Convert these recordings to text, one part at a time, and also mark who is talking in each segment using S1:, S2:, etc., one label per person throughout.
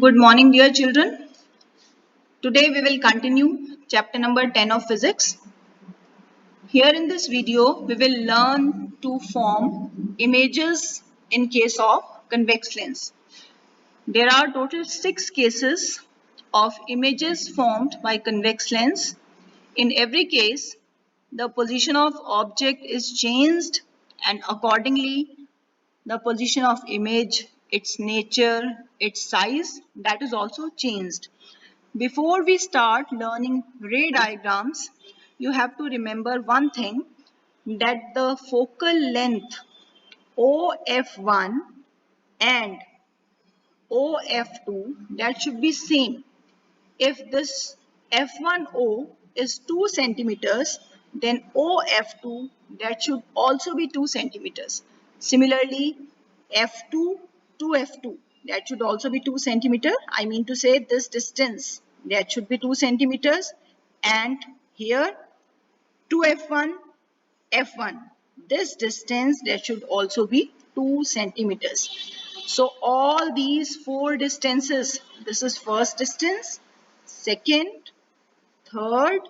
S1: Good morning, dear children. Today we will continue chapter number 10 of physics. Here in this video, we will learn to form images in case of convex lens. There are total 6 cases of images formed by convex lens. In every case, the position of object is changed and accordingly the position of image, its nature, its size, that is also changed. Before we start learning ray diagrams, you have to remember one thing, that the focal length OF1 and OF2, that should be same. If this F1O is 2 centimeters, then OF2, that should also be 2 centimeters. Similarly, F2 to F2, that should also be 2 centimeter. I mean to say this distance, that should be 2 centimeters. And here to F1, F1, this distance, that should also be 2 centimeters. So all these 4 distances, this is first distance, second, third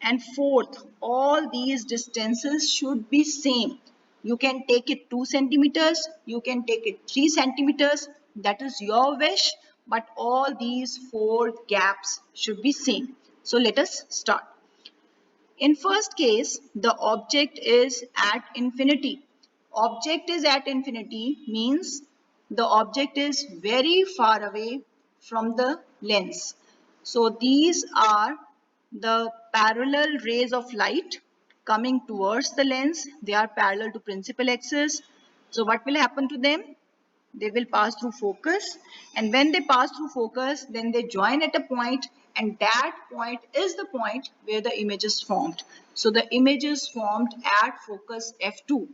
S1: and fourth, all these distances should be same. You can take it 2 centimeters, you can take it 3 centimeters, that is your wish, but all these 4 gaps should be same. So let us start. In first case, the object is at infinity. Object is at infinity means the object is very far away from the lens. So these are the parallel rays of light coming towards the lens. They are parallel to principal axis. So what will happen to them? They will pass through focus, and when they pass through focus, then they join at a point, and that point is the point where the image is formed. So the image is formed at focus F2.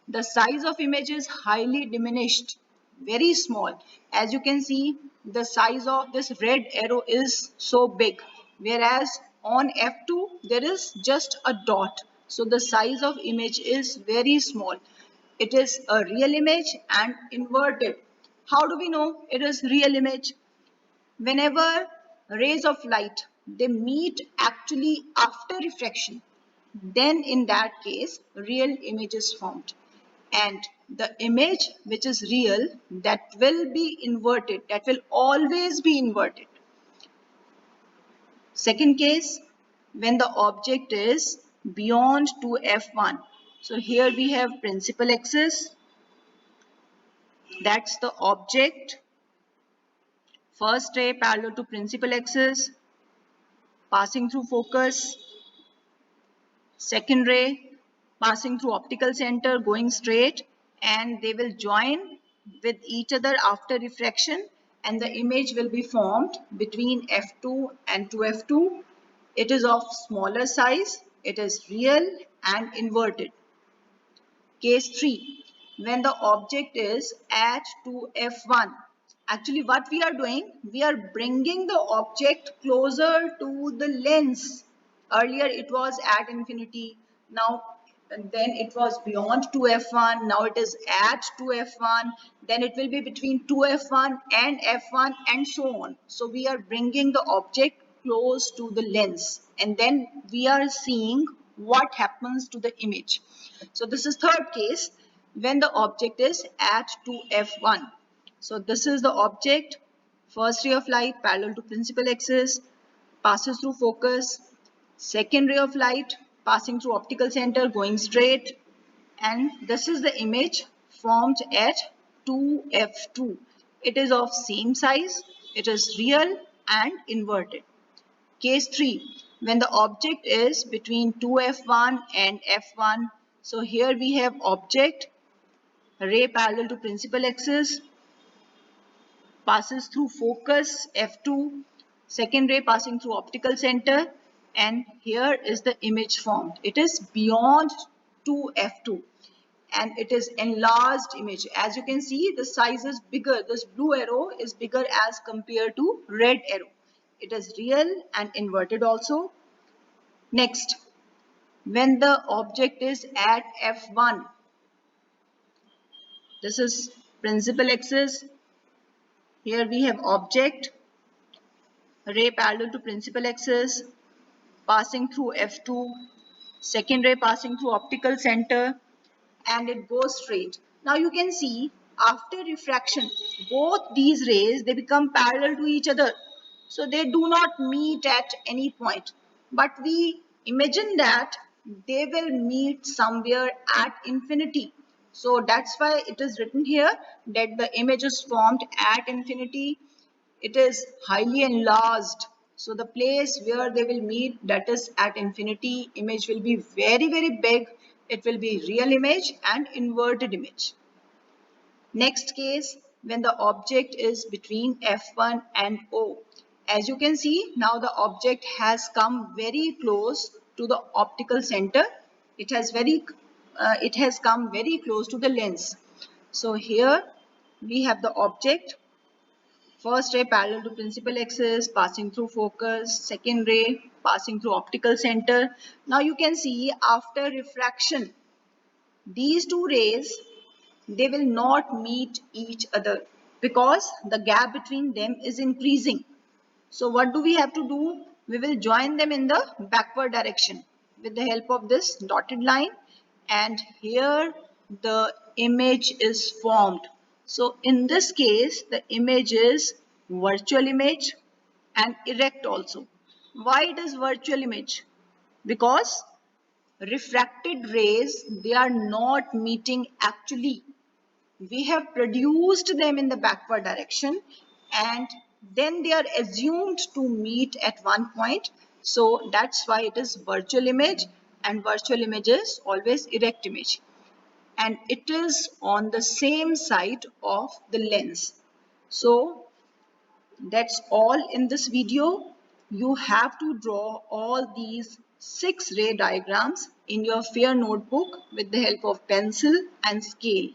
S1: The size of image is highly diminished, very small. As you can see, the size of this red arrow is so big, whereas on F2 there is just a dot. So the size of image is very small. It is a real image and inverted. How do we know it is real image? Whenever rays of light, they meet actually after refraction, then in that case real image is formed. And the image which is real, that will be inverted, that will always be inverted. Second case, when the object is beyond 2f1. So here we have principal axis, that's the object. First ray parallel to principal axis, passing through focus. Second ray passing through optical center, going straight, and they will join with each other after refraction, and the image will be formed between F2 and 2F2. It is of smaller size, it is real and inverted. Case 3, when the object is at 2f1. Actually what we are doing, we are bringing the object closer to the lens. Earlier it was at infinity, now then it was beyond 2f1, now it is at 2f1, then it will be between 2f1 and f1 and so on. So we are bringing the object close to the lens, and then we are seeing what happens to the image. So this is third case, when the object is at 2f1. So this is the object, first ray of light parallel to principal axis, passes through focus, second ray of light passing through optical center, going straight, and this is the image formed at 2f2. It is of same size, it is real and inverted. Case 3, when the object is between 2f1 and f1. So here we have object, ray parallel to principal axis, passes through focus f2, second ray passing through optical center, and here is the image formed. It is beyond 2f2 and it is enlarged image. As you can see, the size is bigger. This blue arrow is bigger as compared to red arrow. It is real and inverted also. Next, when the object is at f1, this is principal axis. Here we have object, ray parallel to principal axis, passing through F2, second ray passing through optical center, and it goes straight. Now you can see after refraction, both these rays, they become parallel to each other. So they do not meet at any point. But we imagine that they will meet somewhere at infinity. So that's why it is written here that the image is formed at infinity. It is highly enlarged. So the place where they will meet, that is at infinity, image will be very, very big. It will be real image and inverted image. Next case, when the object is between F1 and O. As you can see, now the object has come very close to the optical center. It has come very close to the lens. So here we have the object. First ray parallel to principal axis, passing through focus. Second ray passing through optical center. Now you can see after refraction, these two rays, they will not meet each other because the gap between them is increasing. So what do we have to do? We will join them in the backward direction with the help of this dotted line, and here the image is formed. So in this case, the image is virtual image and erect also. Why it is virtual image? Because refracted rays, they are not meeting actually. We have produced them in the backward direction and then they are assumed to meet at one point. So that's why it is virtual image, and virtual image is always erect image. And it is on the same side of the lens. So that's all in this video. You have to draw all these 6 ray diagrams in your fair notebook with the help of pencil and scale.